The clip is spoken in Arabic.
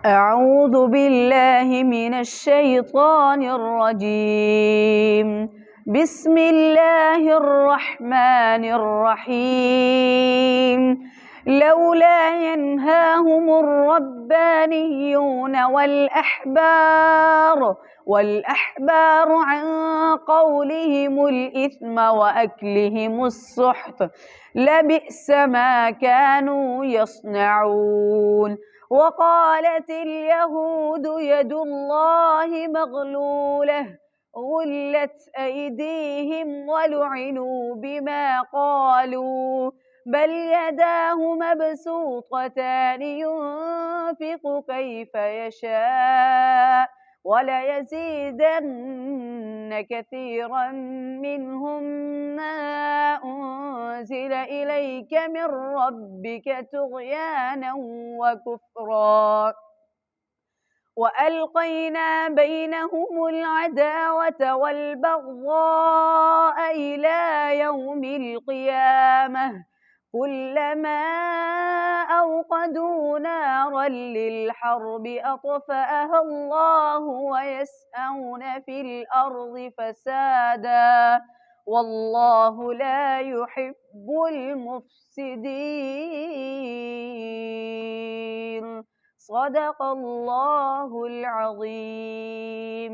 أعوذ بالله من الشيطان الرجيم. بسم الله الرحمن الرحيم. لولا ينهاهم الربانيون والأحبار عن قولهم الإثم وأكلهم السحت، لبئس ما كانوا يصنعون. وقالت اليهود يد الله مغلولة غلت أيديهم ولعنوا بما قالوا، بل يداه مبسوطتان ينفق كيف يشاء وليزيدن كثيرا منهم ما أنزل إليك من ربك طغيانا وكفرا، وألقينا بينهم العداوة والبغضاء إلى يوم القيامة، كلما أوقدوا نارا للحرب أطفأها الله ويسعون في الأرض فسادا، والله لا يحب المفسدين. صدق الله العظيم.